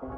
ఈరోజు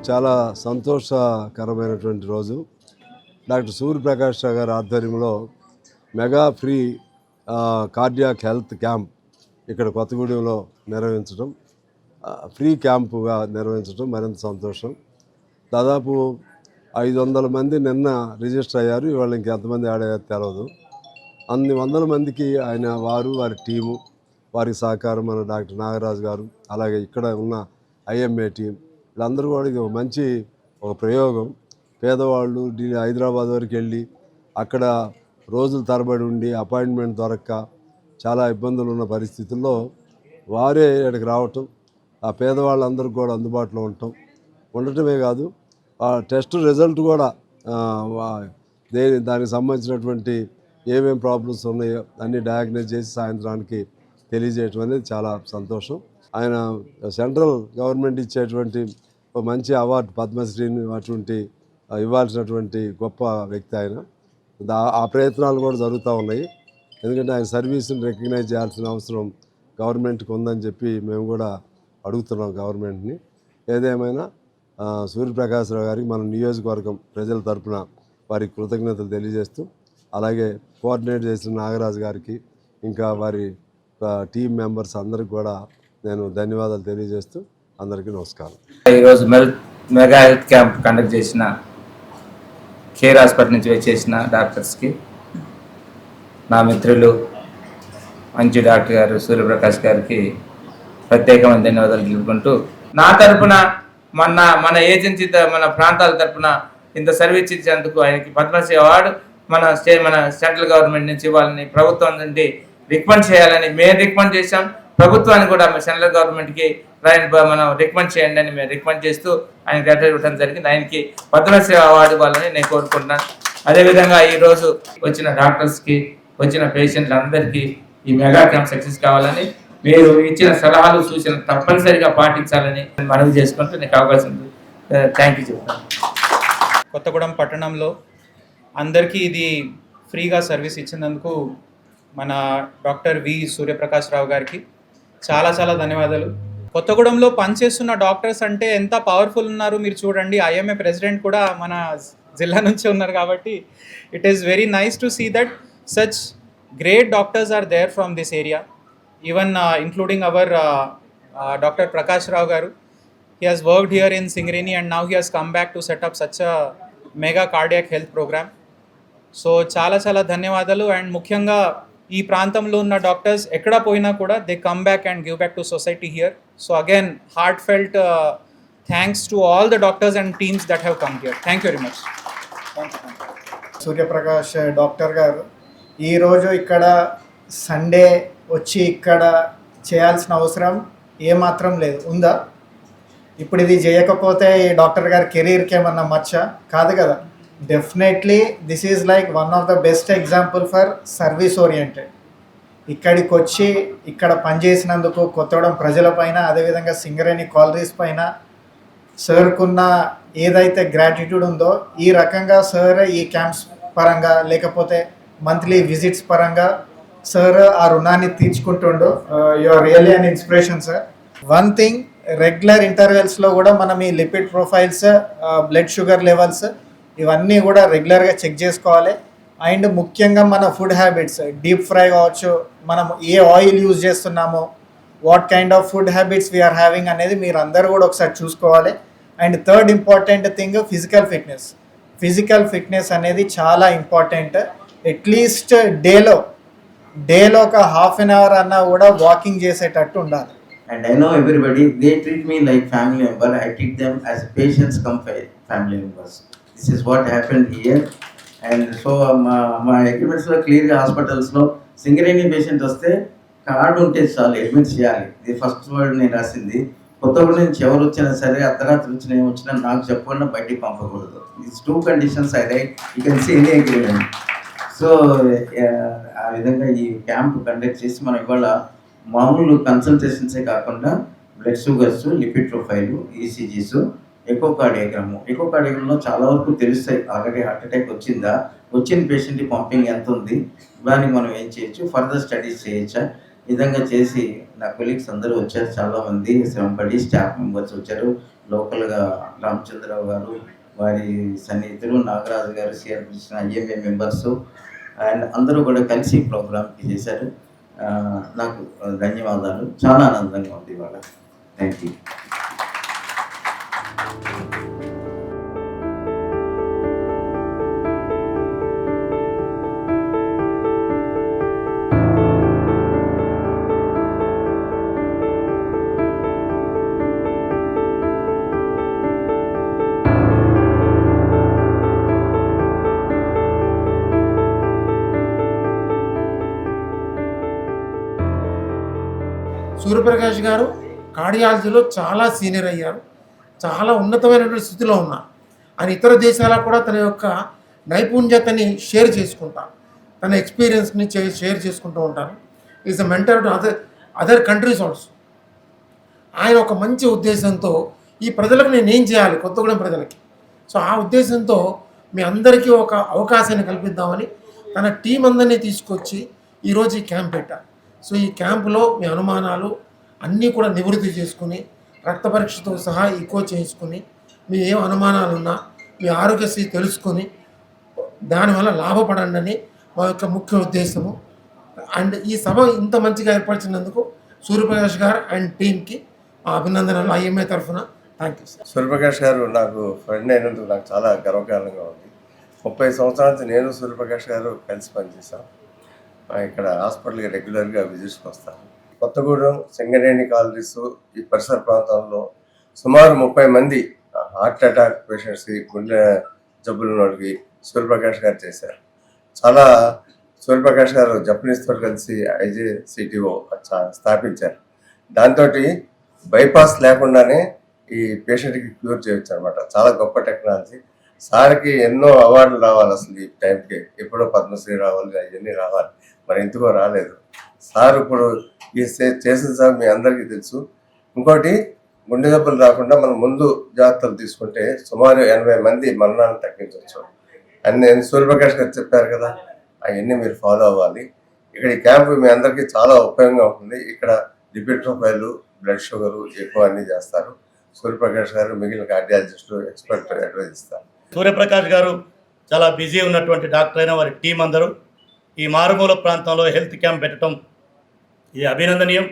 చాలా సంతోషకరమైనటువంటి రోజు. డాక్టర్ సూర్యప్రకాష్ రావు గారి ఆధ్వర్యంలో mega free cardiac health camp ఇక్కడ కొత్తగూడెంలో నిర్వహించడం, ఫ్రీ క్యాంపుగా నిర్వహించడం మరింత సంతోషం. దాదాపు 500 మంది నిన్న రిజిస్టర్ అయ్యారు. ఇవాళ ఇంకెంతమంది ఆడయ్యారు తెలియదు. అన్ని వందల మందికి ఆయన వారి టీము, వారికి సహకారం మన డాక్టర్ నాగరాజు గారు, అలాగే ఇక్కడ ఉన్న ఐఎంఏ టీం, వీళ్ళందరూ కూడా ఇది మంచి ఒక ప్రయోగం. పేదవాళ్ళు హైదరాబాద్ వరకు వెళ్ళి అక్కడ రోజుల తరబడి ఉండి అపాయింట్మెంట్ దొరక్క చాలా ఇబ్బందులు ఉన్న పరిస్థితుల్లో వారే ఇక్కడికి రావటం, ఆ పేదవాళ్ళందరికీ కూడా అందుబాటులో ఉండటమే కాదు, ఆ టెస్ట్ రిజల్ట్ కూడా దానికి సంబంధించినటువంటి ఏమేమి ప్రాబ్లమ్స్ ఉన్నాయో అన్నీ డయాగ్నోస్ చేసి సాయంత్రానికి తెలియజేయటం అనేది చాలా సంతోషం. ఆయన సెంట్రల్ గవర్నమెంట్ ఇచ్చేటువంటి ఒక మంచి అవార్డు పద్మశ్రీని అటువంటి ఇవ్వాల్సినటువంటి గొప్ప వ్యక్తి ఆయన. ఆ ప్రయత్నాలు కూడా జరుగుతూ ఉన్నాయి. ఎందుకంటే ఆయన సర్వీస్ని రికగ్నైజ్ చేయాల్సిన అవసరం గవర్నమెంట్కి ఉందని చెప్పి మేము కూడా అడుగుతున్నాం గవర్నమెంట్ని. ఏదేమైనా సూర్యప్రకాశ్రావు గారికి మన నియోజకవర్గం ప్రజల తరఫున వారికి కృతజ్ఞతలు తెలియజేస్తూ, అలాగే కోఆర్డినేట్ చేసిన నాగరాజు గారికి, ఇంకా వారి టీం మెంబర్స్ అందరికి కూడా నేను ధన్యవాదాలు తెలియజేస్తూ అందరికీ నమస్కారం. ఈరోజు మెగా హెల్త్ క్యాంప్ కండక్ట్ చేసిన కేర్ హాస్పిటల్ నుంచి వచ్చేసిన డాక్టర్స్కి, నా మిత్రులు మంచి డాక్టర్ గారు సూర్యప్రకాష్ గారికి ప్రత్యేకమైన ధన్యవాదాలు తెలుపుకుంటూ, నా తరఫున మన ఏజెన్సీ మన ప్రాంతాల తరఫున ఇంత సర్వీస్ ఇచ్చేందుకు ఆయనకి పద్మశ్రీ అవార్డు మన సెంట్రల్ గవర్నమెంట్ నుంచి ఇవ్వాలని ప్రభుత్వం నుండి రికమెండ్ చేయాలని మేము రికమెండ్ చేశాం. ప్రభుత్వాన్ని కూడా సెంట్రల్ గవర్నమెంట్కి మనం రికమెండ్ చేయండి అని మేము రికమెండ్ చేస్తూ ఆయనకి లెటర్ ఇవ్వడం జరిగింది. ఆయనకి పద్మశ్రీ అవార్డు ఇవ్వాలని నేను కోరుకుంటున్నాను. అదేవిధంగా ఈరోజు వచ్చిన డాక్టర్స్కి, వచ్చిన పేషెంట్లందరికీ ఈ మెగా క్యాంప్ సక్సెస్ కావాలని, మీరు ఇచ్చిన సలహాలు సూచనలు తప్పనిసరిగా పాటించాలని మనవి చేసుకుంటూ నీకు అవకాశం ఉంది. థ్యాంక్ యూ చెప్తాను. కొత్తగూడెం పట్టణంలో అందరికీ ఇది ఫ్రీగా సర్వీస్ ఇచ్చినందుకు మన డాక్టర్ వి సూర్యప్రకాష్ రావు గారికి చాలా చాలా ధన్యవాదాలు. కొత్తగూడెంలో పనిచేస్తున్న డాక్టర్స్ అంటే ఎంత పవర్ఫుల్ ఉన్నారు మీరు చూడండి. ఐఎంఏ ప్రెసిడెంట్ కూడా మన జిల్లా నుంచి ఉన్నారు కాబట్టి it is very nice to see that such great doctors are there from this area, even including our doctor Prakash Rao garu. He has worked here in Singareni and now he has come back to set up such a mega cardiac health program. So చాలా చాలా ధన్యవాదాలు. And ముఖ్యంగా ఈ ప్రాంతంలో ఉన్న doctors ఎక్కడ పోయినా కూడా they come back and give back to society here. So again heart felt thanks to all the doctors and teams that have come here. Thank you very much. Suryaprakash doctor గారు ఈరోజు ఇక్కడ సండే వచ్చి ఇక్కడ చేయాల్సిన అవసరం ఏమాత్రం లేదు, ఉందా? ఇప్పుడు ఇది చేయకపోతే ఈ డాక్టర్ గారి కెరీర్కి ఏమన్నా మచ్చ కాదు కదా. Definitely this is like one of the best example for service oriented. ఇక్కడికి వచ్చి ఇక్కడ పనిచేసినందుకు కొత్తగూడెం ప్రజల పైన, అదేవిధంగా సింగరేణి కాలరీస్ పైన సార్కున్న ఏదైతే గ్రాటిట్యూడ్ ఉందో, ఈ రకంగా సార్ ఈ క్యాంప్స్ పరంగా లేకపోతే మంత్లీ విజిట్స్ పరంగా సార్ ఆ రుణాన్ని తీర్చుకుంటుండో. You are really an inspiration sir. One thing, regular ఇంటర్వెల్స్లో కూడా మనం ఈ lipid profiles, blood sugar levels ఇవన్నీ కూడా రెగ్యులర్గా చెక్ చేసుకోవాలి. అండ్ ముఖ్యంగా మన ఫుడ్ హ్యాబిట్స్, డీప్ ఫ్రై కావచ్చు, మనం ఏ ఆయిల్ యూజ్ చేస్తున్నామో, what kind of food habits we are having అనేది మీరు అందరూ కూడా ఒకసారి చూసుకోవాలి. And third important thing physical fitness. Physical fitness అనేది చాలా ఇంపార్టెంట్. అట్లీస్ట్ డేలో ఒక హాఫ్ అన్ అవర్ అన్నా కూడా వాకింగ్ చేసేటట్టు ఉండాలి. And I know everybody, they treat me like family member. I treat them as patients come family members. This is what happened here. And so my agreements లో క్లియర్గా హాస్పిటల్స్లో Singareni patient వస్తే card ఉంటే చాలు, అడ్మిట్ చేయాలి. ఇది ఫస్ట్ వర్డ్ నేను రాసింది. కొత్తగూడెం నుంచి ఎవరు వచ్చినా సరే, అర్ధరాత్రి వచ్చినా ఏమొచ్చినా నాకు చెప్పకుండా బయటికి పంపకూడదు. These 2 conditions I write. You can see any agreement. So ఆ విధంగా ఈ క్యాంప్ కండక్ట్ చేసి మనం ఇవాళ మామూలు కన్సల్టేషన్సే కాకుండా blood sugars, lipid profile, ECGs, ఎకోకార్డియోగ్రామ్లో చాలా వరకు తెలుస్తాయి. ఆల్రెడీ హార్ట్ అటాక్ వచ్చిందా, వచ్చిన పేషెంట్కి పంపింగ్ ఎంత ఉంది, దానికి మనం ఏం చేయొచ్చు, ఫర్దర్ స్టడీస్ చేయొచ్చా. ఈ విధంగా చేసి నా కొలీగ్స్ అందరూ వచ్చారు, చాలామంది శ్రమపడి స్టాఫ్ మెంబర్స్ వచ్చారు. లోకల్గా రామచంద్రరావు గారు, వారి సన్నిహితులు, నాగరాజు గారు, CR Krishna, IMA members and అందరూ కూడా కలిసి ప్రోగ్రామ్కి చేశారు. నాకు ధన్యవాదాలు. చాలా ఆనందంగా ఉంది ఇవాళ. Thank you. సూర్యప్రకాష్ గారు కార్డియాలజీలో చాలా సీనియర్ అయ్యారు, చాలా ఉన్నతమైనటువంటి స్థితిలో ఉన్నారు. ఆయన ఇతర దేశాలకు కూడా తన యొక్క నైపుణ్యతని షేర్ చేసుకుంటారు, తన ఎక్స్పీరియన్స్ని షేర్ చేసుకుంటూ ఉంటారు. Is a mentor to other countries also. ఆయన ఒక మంచి ఉద్దేశంతో ఈ ప్రజలకు నేను ఏం చేయాలి, కొత్తగూడెం ప్రజలకి, సో ఆ ఉద్దేశంతో మీ అందరికీ ఒక అవకాశాన్ని కల్పిద్దామని తన టీం అందరినీ తీసుకొచ్చి ఈరోజు ఈ క్యాంప్ పెట్టారు. సో ఈ క్యాంపులో మీ అనుమానాలు అన్నీ కూడా నివృత్తి చేసుకుని, రక్త పరీక్షతో సహా ఈకో చేసుకుని, మీ ఏం అనుమానాలు ఉన్నా మీ ఆరోగ్యశ్రీ తెలుసుకొని దానివల్ల లాభపడండి అని మా యొక్క ముఖ్య ఉద్దేశము. అండ్ ఈ సభ ఇంత మంచిగా ఏర్పరిచినందుకు సూర్యప్రకాష్ గారు అండ్ టీంకి మా అభినందనలు ఐఎంఏ తరఫున. Thank you sir. సూర్యప్రకాష్ గారు నాకు ఫ్రెండ్ అయినందుకు నాకు చాలా గర్వకారణంగా ఉంది. 30 సంవత్సరాల నుంచి నేను సూర్యప్రకాష్ గారు కలిసి పనిచేశాను. ఇక్కడ హాస్పిటల్కి రెగ్యులర్గా విజిట్స్కి వస్తాను. కొత్తగూడెం, సింగరేణి కాలనీస్, ఈ పరిసర ప్రాంతాల్లో సుమారు 30 మంది హార్ట్ అటాక్ పేషెంట్స్కి, గుండె జబ్బులున్న వాళ్ళకి సూర్యప్రకాష్ గారు చేశారు. చాలా సూర్యప్రకాష్ గారు జపనీస్తో కలిసి IJCTO స్థాపించారు. దాంతో బైపాస్ లేకుండానే ఈ పేషెంట్కి క్యూర్ చేయొచ్చు అనమాట. చాలా గొప్ప టెక్నాలజీ. సార్కి ఎన్నో అవార్డులు రావాలి, అసలు ఈ టైంకి ఎప్పుడో పద్మశ్రీ రావాలి, అవన్నీ రావాలి, మరి ఎందుకో రాలేదు. సార్ ఇప్పుడు ఈ చేసిన సార్ మీ అందరికీ తెలుసు. ఇంకోటి, గుండె జబ్బులు రాకుండా మనం ముందు జాగ్రత్తలు తీసుకుంటే సుమారు 80 మంది మరణాలను తగ్గించవచ్చు. అన్ని సూర్యప్రకాష్ గారు చెప్పారు కదా, అవన్నీ మీరు ఫాలో అవ్వాలి. ఇక్కడ ఈ క్యాంపు మీ అందరికీ చాలా ఉపయోగంగా ఉంటుంది. ఇక్కడ లిపిడ్ ప్రొఫైల్, బ్లడ్ షుగర్ ఎక్కువ అన్నీ చేస్తారు. సూర్యప్రకాష్ గారు మిగిలిన కార్డియాలజిస్టులు ఎక్స్పర్ట్ అడ్వైజ్ ఇస్తారు. సూర్యప్రకాష్ గారు చాలా బిజీ ఉన్నటువంటి డాక్టర్ అయిన వారి టీం అందరూ ఈ మారుమూల ప్రాంతంలో హెల్త్ క్యాంప్ పెట్టడం ఇది అభినందనీయం.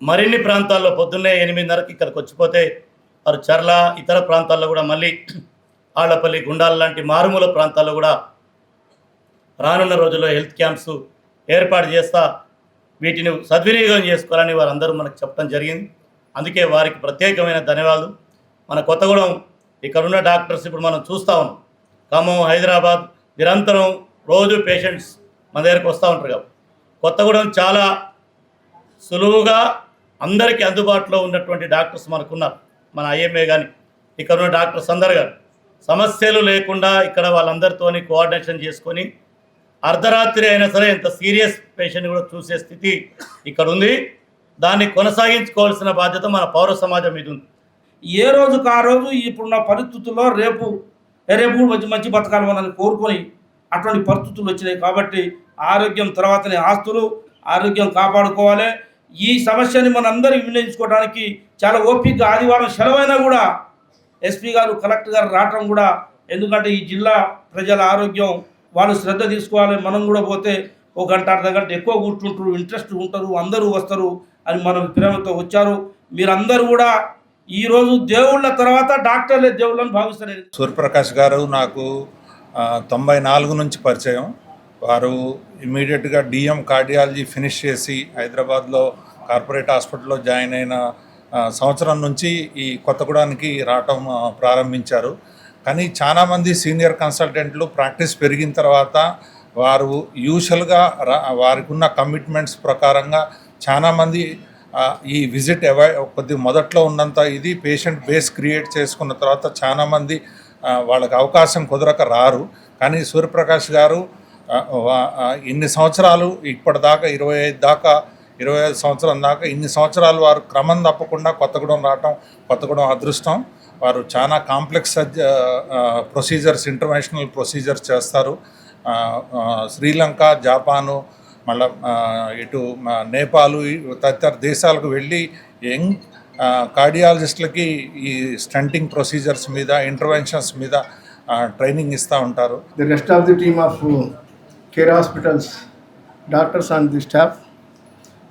మరిన్ని ప్రాంతాల్లో పొద్దున్నే 8:30కి ఇక్కడికి వచ్చిపోతే వారు చర్ల ఇతర ప్రాంతాల్లో కూడా మళ్ళీ ఆళ్లపల్లి, గుండాల లాంటి మారుమూల ప్రాంతాల్లో కూడా రానున్న రోజుల్లో హెల్త్ క్యాంప్స్ ఏర్పాటు చేస్తా వీటిని సద్వినియోగం చేసుకోవాలని వారందరూ మనకు చెప్పడం జరిగింది. అందుకే వారికి ప్రత్యేకమైన ధన్యవాదాలు. మన కొత్తగూడెం ఇక్కడున్న డాక్టర్స్ ఇప్పుడు మనం చూస్తూ ఉన్నాం. ఖమ్మం, హైదరాబాద్ నిరంతరం రోజు పేషెంట్స్ మన దగ్గరకు వస్తూ ఉంటారు కాబట్టి కొత్తగూడెం చాలా సులువుగా అందరికీ అందుబాటులో ఉన్నటువంటి డాక్టర్స్ మనకున్నారు. మన IMA కానీ ఇక్కడ ఉన్న డాక్టర్స్ అందరు కానీ సమస్యలు లేకుండా ఇక్కడ వాళ్ళందరితోని కోఆర్డినేషన్ చేసుకొని అర్ధరాత్రి అయినా సరే ఎంత సీరియస్ పేషెంట్ కూడా చూసే స్థితి ఇక్కడ ఉంది. దాన్ని కొనసాగించుకోవాల్సిన బాధ్యత మన పౌర సమాజం మీద ఉంది. ఏ రోజుకు ఆ రోజు ఇప్పుడున్న పరిస్థితుల్లో రేపు మంచి బతకాలి మనల్ని కోరుకొని అటువంటి పరిస్థితులు వచ్చినాయి. కాబట్టి ఆరోగ్యం తర్వాతనే ఆస్తులు, ఆరోగ్యం కాపాడుకోవాలి. ఈ సమస్యని మనందరికీ వినియోగించుకోవడానికి చాలా ఓపికగా ఆదివారం సెలవైనా కూడా SP గారు, కలెక్టర్ గారు రావటం కూడా, ఎందుకంటే ఈ జిల్లా ప్రజల ఆరోగ్యం వాళ్ళు శ్రద్ధ తీసుకోవాలి. మనం కూడా పోతే 1 గంట, అర్ధ గంట ఎక్కువ కూర్చుంటారు, ఇంట్రెస్ట్ ఉంటారు, అందరూ వస్తారు అని మనం ప్రేమతో వచ్చారు. మీరందరూ కూడా ఈరోజు దేవుళ్ళ తర్వాత డాక్టర్లే దేవుళ్ళని భావిస్తారు. సూర్యప్రకాష్ గారు నాకు 94 నుంచి పరిచయం. వారు ఇమీడియట్గా DM కార్డియాలజీ ఫినిష్ చేసి హైదరాబాద్లో కార్పొరేట్ హాస్పిటల్లో జాయిన్ అయిన సంవత్సరం నుంచి ఈ కొత్తగూడానికి రావటం ప్రారంభించారు. కానీ చాలామంది సీనియర్ కన్సల్టెంట్లు ప్రాక్టీస్ పెరిగిన తర్వాత వారు యూజువల్గా వారికి ఉన్న కమిట్మెంట్స్ ప్రకారంగా చాలామంది ఈ విజిట్ కొద్దిగా మొదట్లో ఉన్నంత ఇది పేషెంట్ బేస్ క్రియేట్ చేసుకున్న తర్వాత చాలామంది వాళ్ళకి అవకాశం కుదరక రారు. కానీ సూర్యప్రకాష్ గారు ఇన్ని సంవత్సరాలు ఇప్పటిదాకా 25 సంవత్సరం దాకా ఇన్ని సంవత్సరాలు వారు క్రమం తప్పకుండా కొత్తగూడెం రావటం కొత్తగూడెం అదృష్టం. వారు చాలా కాంప్లెక్స్ ప్రొసీజర్స్, ఇంటర్వెన్షనల్ ప్రొసీజర్స్ చేస్తారు. శ్రీలంక, జపాను, మళ్ళీ ఇటు నేపాలు తదితర దేశాలకు వెళ్ళి యంగ్ కార్డియాలజిస్టులకి ఈ స్టంటింగ్ ప్రొసీజర్స్ మీద, ఇంటర్వెన్షన్స్ మీద ట్రైనింగ్ ఇస్తూ ఉంటారు. The rest of the team of Care Hospitals, doctors and the staff,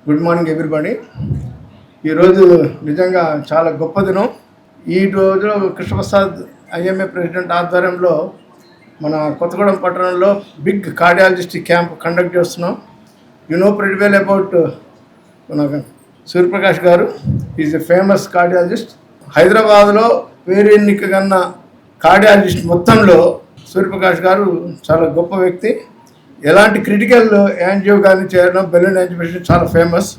good morning everybody. ఈరోజు నిజంగా చాలా గొప్ప దినం. ఈ రోజులో కృష్ణప్రసాద్ IMA ప్రెసిడెంట్ ఆధ్వర్యంలో మన కొత్తగూడెం పట్టణంలో బిగ్ కార్డియాలజిస్ట్ క్యాంప్ కండక్ట్ చేస్తున్నాం. You know pretty well about మన సూర్యప్రకాష్ గారు. Is a famous cardiologist. హైదరాబాద్లో పేరెన్నికగన్న కార్డియాలజిస్ట్ మొత్తంలో సూర్యప్రకాష్ గారు చాలా గొప్ప వ్యక్తి. ఎలాంటి క్రిటికల్ యాంజియో కానీ చేయడం, బెలూన్ యాంజియోప్లాస్టీ చాలా ఫేమస్.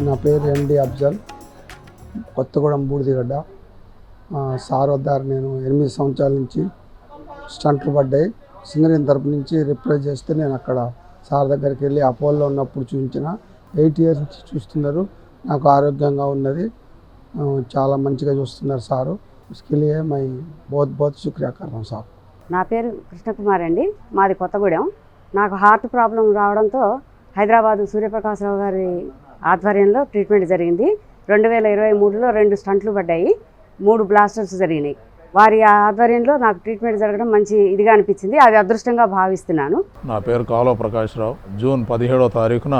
నా పేరు MD అఫ్జల్, కొత్తగూడెం బూడిదిగడ్డ. సార్ వద్ద నేను 8 సంవత్సరాల నుంచి స్టంట్లు పడ్డాయి. సింగరేణి తరపు నుంచి రిప్రజెంట్ చేస్తే నేను అక్కడ సార్ దగ్గరికి వెళ్ళి అపోలో ఉన్నప్పుడు చూపించిన. 8 years నుంచి చూస్తున్నారు. నాకు ఆరోగ్యంగా ఉన్నది, చాలా మంచిగా చూస్తున్నారు సారు. उसके लिए मैं बहुत बहुत शुक्रिया कर रहा हूँ साहब. నా పేరు కృష్ణకుమార్ అండి, మాది కొత్తగూడెం. నాకు హార్ట్ ప్రాబ్లం రావడంతో హైదరాబాదు సూర్యప్రకాశ్రావు గారి ఆధ్వర్యంలో ట్రీట్మెంట్ జరిగింది. 2023లో 2 స్టంట్లు పడ్డాయి. 3 బ్లాస్టర్స్ జరిగినాయి. వారి ఆధ్వర్యంలో నాకు ట్రీట్మెంట్ జరగడం మంచి ఇదిగా అనిపించింది. అది అదృష్టంగా భావిస్తున్నాను. నా పేరు కాలువ ప్రకాశ్రావు. జూన్ 17వ తారీఖున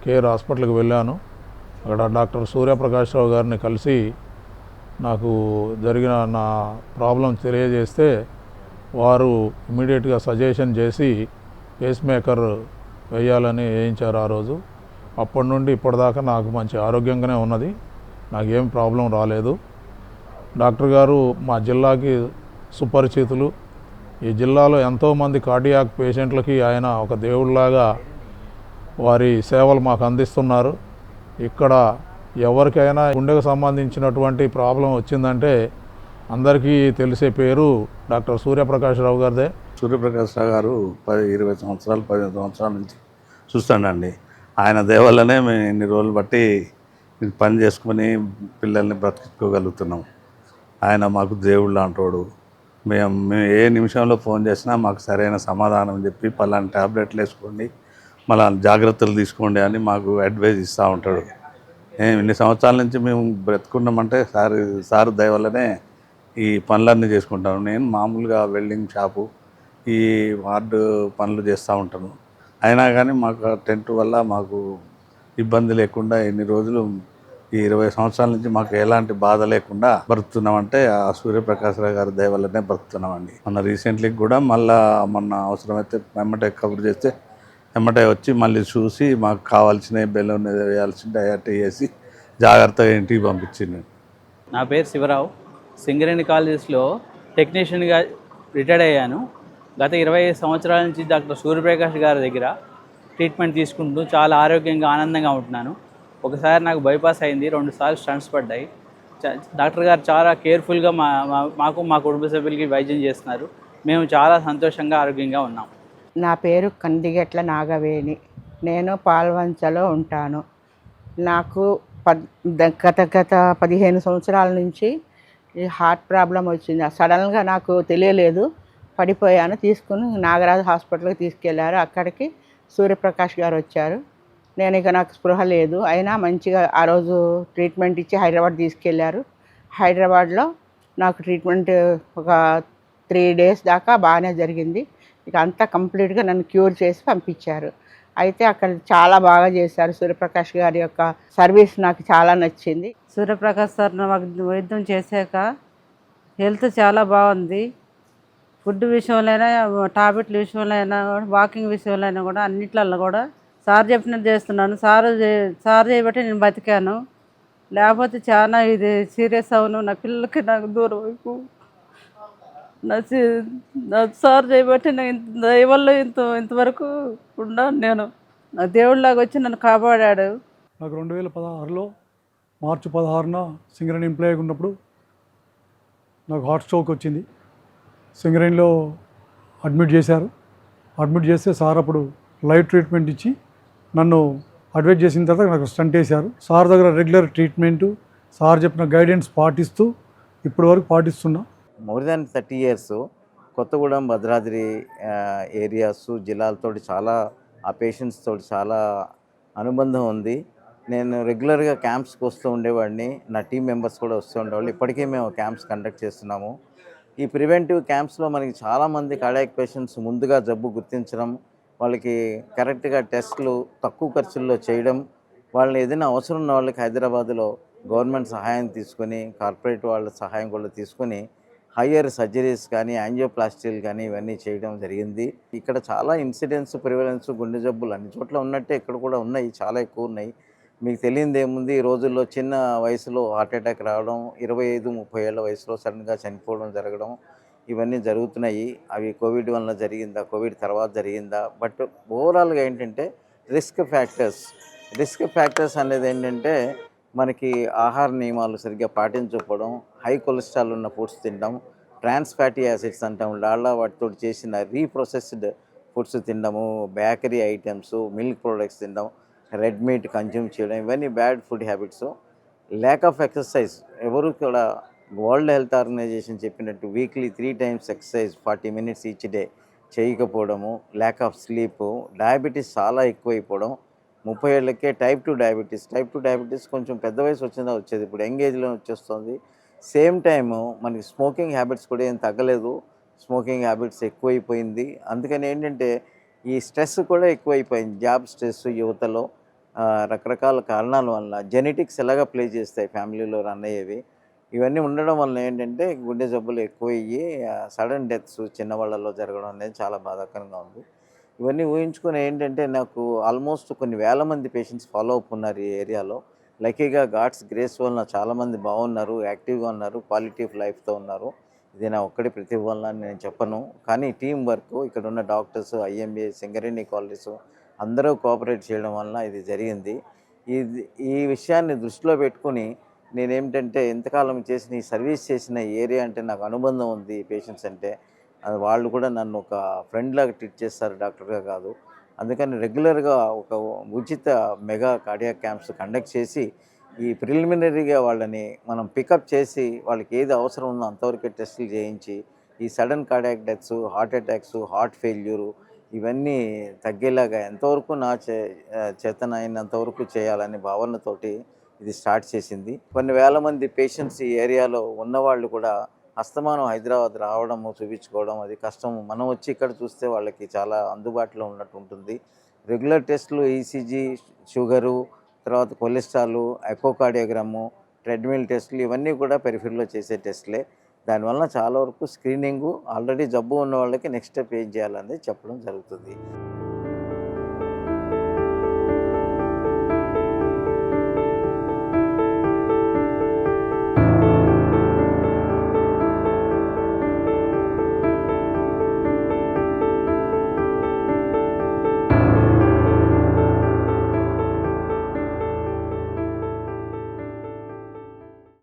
కేర్ హాస్పిటల్కి వెళ్ళాను. అక్కడ డాక్టర్ సూర్యప్రకాశ్రావు గారిని కలిసి నాకు జరిగిన నా ప్రాబ్లం తెలియజేస్తే వారు ఇమీడియట్గా సజెషన్ చేసి పేస్ మేకర్ వేయాలని వేయించారు ఆ రోజు. అప్పటి నుండి ఇప్పటిదాకా నాకు మంచి ఆరోగ్యంగానే ఉన్నది. నాకేం ప్రాబ్లం రాలేదు. డాక్టర్ గారు మా జిల్లాకి సుపరిచితులు. ఈ జిల్లాలో ఎంతోమంది కార్డియాక్ పేషెంట్లకి ఆయన ఒక దేవుడిలాగా వారి సేవలు మాకు అందిస్తున్నారు. ఇక్కడ ఎవరికైనా గుండెకు సంబంధించినటువంటి ప్రాబ్లం వచ్చిందంటే అందరికీ తెలిసే పేరు డాక్టర్ సూర్యప్రకాశ్రావు గారిదే. సూర్యప్రకాశ్రావు గారు 20 సంవత్సరాలు 15 సంవత్సరాల నుంచి చూస్తానండి. ఆయన దేవల్లనే మేము ఇన్ని రోజులు బట్టి పని చేసుకొని పిల్లల్ని బ్రతికించుకోగలుగుతున్నాం. ఆయన మాకు దేవుడు లాంటోడు. మేము ఏ నిమిషంలో ఫోన్ చేసినా మాకు సరైన సమాధానం చెప్పి పలానా ట్యాబ్లెట్లు వేసుకోండి, మళ్ళీ జాగ్రత్తలు తీసుకోండి అని మాకు అడ్వైజ్ ఇస్తూ ఉంటాడు. ఇన్ని సంవత్సరాల నుంచి మేము బ్రతుకున్నామంటే సార్ దయ వల్లనే ఈ పనులన్నీ చేసుకుంటాను. నేను మామూలుగా వెల్డింగ్ షాపు, ఈ వార్డు పనులు చేస్తూ ఉంటాను. అయినా కానీ మాకు టెంట్ వల్ల మాకు ఇబ్బంది లేకుండా ఇన్ని రోజులు ఈ 20 సంవత్సరాల నుంచి మాకు ఎలాంటి బాధ లేకుండా బ్రతుకుతున్నామంటే ఆ సూర్యప్రకాశ్రావు గారి దయ వల్లనే బ్రతుకుతున్నామండి. మొన్న రీసెంట్లీ కూడా మొన్న అవసరమైతే ఎమ్మటే కబుర్ చేస్తే ఎమ్మటే వచ్చి మళ్ళీ చూసి మాకు కావాల్సిన బెలూన్ వేయాల్సిన డయట్ వేసి జాగ్రత్తగా ఇంటికి పంపించింది. నా పేరు శివరావు. సింగరేణి కాలేజెస్లో టెక్నీషియన్గా రిటైర్డ్ అయ్యాను. గత 20 సంవత్సరాల నుంచి డాక్టర్ సూర్యప్రకాష్ గారి దగ్గర ట్రీట్మెంట్ తీసుకుంటూ చాలా ఆరోగ్యంగా ఆనందంగా ఉంటున్నాను. ఒకసారి నాకు బైపాస్ అయింది, 2 సార్లు స్టంట్స్ పడ్డాయి. డాక్టర్ గారు చాలా కేర్ఫుల్గా మాకు మా కుటుంబ సభ్యులకి వైద్యం చేస్తున్నారు. మేము చాలా సంతోషంగా ఆరోగ్యంగా ఉన్నాం. నా పేరు కందిగట్ల నాగవేణి. నేను పాల్వంచలో ఉంటాను. నాకు గత 15 సంవత్సరాల నుంచి ఈ హార్ట్ ప్రాబ్లం వచ్చింది. సడన్గా నాకు తెలియలేదు, పడిపోయాను. తీసుకుని నాగరాజు హాస్పిటల్కి తీసుకెళ్లారు. అక్కడికి సూర్యప్రకాష్ గారు వచ్చారు. నేను ఇక నాకు స్పృహ లేదు, అయినా మంచిగా ఆ రోజు ట్రీట్మెంట్ ఇచ్చి హైదరాబాద్ తీసుకెళ్లారు. హైదరాబాద్లో నాకు ట్రీట్మెంట్ ఒక 3 days దాకా బాగానే జరిగింది. ఇక అంతా కంప్లీట్గా నన్ను క్యూర్ చేసి పంపించారు. అయితే అక్కడ చాలా బాగా చేశారు. సూర్యప్రకాష్ గారి యొక్క సర్వీస్ నాకు చాలా నచ్చింది. సూర్యప్రకాష్ సార్ మాకు వైద్యం చేశాక హెల్త్ చాలా బాగుంది. ఫుడ్ విషయంలో అయినా, టాబ్లెట్ల విషయంలో అయినా, వాకింగ్ విషయంలో అయినా కూడా అన్నిట్లలో కూడా సార్ చెప్పినట్టు చేస్తున్నాను. సార్ చేయబట్టి నేను బతికాను. లేకపోతే చాలా ఇది సీరియస్ అవును. నా పిల్లలకి నాకు దూరం వైపు నా సార్ చేయబట్టి నేను దయవల్ల ఇంతవరకు ఉన్నాను. నేను నా దేవుడిలాగా వచ్చి నన్ను కాపాడాడు. నాకు 2016లో మార్చి 16న సింగరేణి ఎంప్లాయీగా ఉన్నప్పుడు నాకు హార్ట్ స్ట్రోక్ వచ్చింది. సింగరేణిలో అడ్మిట్ చేశారు. అడ్మిట్ చేస్తే సార్ అప్పుడు లైవ్ ట్రీట్మెంట్ ఇచ్చి నన్ను అడ్వైజ్ చేసిన తర్వాత నాకు స్టంట్ వేశారు. సార్ దగ్గర రెగ్యులర్ ట్రీట్మెంటు, సార్ చెప్పిన గైడెన్స్ పాటిస్తూ ఇప్పటి వరకు పాటిస్తున్నా. More than 30 years Kothagudem, Bhadradri areas జిల్లాలతో చాలా ఆ పేషెంట్స్ తోటి చాలా అనుబంధం ఉంది. నేను రెగ్యులర్గా క్యాంప్స్కి వస్తూ ఉండేవాడిని. నా టీం మెంబర్స్ కూడా వస్తూ ఉండేవాళ్ళు. ఇప్పటికే మేము క్యాంప్స్ కండక్ట్ చేస్తున్నాము. ఈ ప్రివెంటివ్ క్యాంప్స్లో మనకి చాలామంది కార్డియాక్ పేషెంట్స్ ముందుగా జబ్బు గుర్తించడం, వాళ్ళకి కరెక్ట్గా టెస్టులు తక్కువ ఖర్చుల్లో చేయడం, వాళ్ళని ఏదైనా అవసరం ఉన్న వాళ్ళకి హైదరాబాద్లో గవర్నమెంట్ సహాయం తీసుకొని, కార్పొరేట్ వాళ్ళ సహాయం కూడా తీసుకొని హయ్యర్ సర్జరీస్ కానీ, యాంజియోప్లాస్టీలు కానీ ఇవన్నీ చేయడం జరిగింది. ఇక్కడ చాలా ఇన్సిడెంట్స్, ప్రివలెన్స్, గుండె జబ్బులు అన్ని చోట్ల ఉన్నట్టే ఇక్కడ కూడా ఉన్నాయి, చాలా ఎక్కువ ఉన్నాయి. మీకు తెలియదు ఏముంది, ఈ రోజుల్లో చిన్న వయసులో హార్ట్ అటాక్ రావడం, 25-30 ఏళ్ల వయసులో సడన్గా చనిపోవడం జరగడం, ఇవన్నీ జరుగుతున్నాయి. అవి కోవిడ్ వల్ల జరిగిందా, కోవిడ్ తర్వాత జరిగిందా? బట్ ఓవరాల్గా ఏంటంటే రిస్క్ ఫ్యాక్టర్స్ అనేది ఏంటంటే మనకి ఆహార నియమాలు సరిగ్గా పాటించకపోవడం, హై కొలెస్ట్రాల్ ఉన్న ఫుడ్స్ తినడం, ట్రాన్స్ ఫ్యాటీ యాసిడ్స్ అంటాం, డాల్డా వాటితో చేసిన రీప్రొసెస్డ్ ఫుడ్స్ తినడము, బేకరీ ఐటమ్స్, మిల్క్ ప్రొడక్ట్స్ తినడం, రెడ్ మీట్ కన్జ్యూమ్ చేయడం, ఇవన్నీ bad food habits. Lack of exercise, ఎవరు కూడా వరల్డ్ హెల్త్ ఆర్గనైజేషన్ చెప్పినట్టు weekly 3 times exercise 40 minutes each day చేయకపోవడము, ల్యాక్ ఆఫ్ స్లీప్, డయాబెటీస్ చాలా ఎక్కువైపోవడం, 30 ఏళ్ళకే టైప్ 2 డయాబెటీస్ కొంచెం పెద్ద వయసు వచ్చిందా వచ్చేది, ఇప్పుడు యంగ్ ఏజ్లో వచ్చేస్తుంది. సేమ్ టైము మనకి స్మోకింగ్ హ్యాబిట్స్ కూడా ఏం తగ్గలేదు, స్మోకింగ్ హ్యాబిట్స్ ఎక్కువైపోయింది. అందుకని ఏంటంటే ఈ స్ట్రెస్ కూడా ఎక్కువైపోయింది, జాబ్ స్ట్రెస్ యువతలో. రకరకాల కారణాల వల్ల జెనెటిక్స్ ఎలాగ ప్లే చేస్తాయి ఫ్యామిలీలో రన్ అయ్యేవి. ఇవన్నీ ఉండడం వల్ల ఏంటంటే గుండె జబ్బులు ఎక్కువయ్యి సడన్ డెత్స్ చిన్నవాళ్ళలో జరగడం అనేది చాలా బాధాకరంగా ఉంది. ఇవన్నీ ఊహించుకొని ఏంటంటే నాకు ఆల్మోస్ట్ కొన్ని వేల మంది పేషెంట్స్ ఫాలో అప్ ఉన్నారు ఈ ఏరియాలో. లక్కీగా గాడ్స్ గ్రేస్ వలన చాలామంది బాగున్నారు, యాక్టివ్గా ఉన్నారు, క్వాలిటీ ఆఫ్ లైఫ్తో ఉన్నారు. ఇది నా ఒక్కడి ప్రతిభ వల్ల అని నేను చెప్పను. కానీ టీం వర్క్, ఇక్కడ ఉన్న డాక్టర్స్, ఐఎంఏ, సింగరేణి కాలేజెస్ అందరూ కోఆపరేట్ చేయడం వలన ఇది జరిగింది. ఈ విషయాన్ని దృష్టిలో పెట్టుకుని నేనేమిటంటే ఇంతకాలం చేసిన ఈ సర్వీస్ చేసిన ఏరియా అంటే నాకు అనుబంధం ఉంది. పేషెంట్స్ అంటే వాళ్ళు కూడా నన్ను ఒక ఫ్రెండ్ లాగా ట్రీట్ చేస్తారు, డాక్టర్గా కాదు. అందుకని రెగ్యులర్గా ఒక ఉచిత మెగా కార్డియాక్ క్యాంప్స్ కండక్ట్ చేసి ఈ ప్రిలిమినరీగా వాళ్ళని మనం పికప్ చేసి వాళ్ళకి ఏది అవసరం ఉందో అంతవరకే టెస్టులు చేయించి ఈ sudden cardiac deaths, heart attacks, heart failure ఇవన్నీ తగ్గేలాగా ఎంతవరకు నా చేతనైనంతవరకు చేయాలనే భావనతోటి ఇది స్టార్ట్ చేసింది. కొన్ని వేల మంది పేషెంట్స్ ఈ ఏరియాలో ఉన్నవాళ్ళు కూడా అస్తమానం హైదరాబాద్ రావడము, చూపించుకోవడం అది కష్టం. మనం వచ్చి ఇక్కడ చూస్తే వాళ్ళకి చాలా అందుబాటులో ఉన్నట్టు ఉంటుంది. రెగ్యులర్ టెస్టులు ఈసీజీ, షుగరు, తర్వాత కొలెస్ట్రాల్, ఎకోకార్డియోగ్రాము, ట్రెడ్మిల్ టెస్టులు ఇవన్నీ కూడా పెరిఫెరీలో చేసే టెస్టులే. దానివల్ల చాలా వరకు స్క్రీనింగు, ఆల్రెడీ జబ్బు ఉన్న వాళ్ళకి నెక్స్ట్ స్టెప్ ఏం చేయాలనేది చెప్పడం జరుగుతుంది.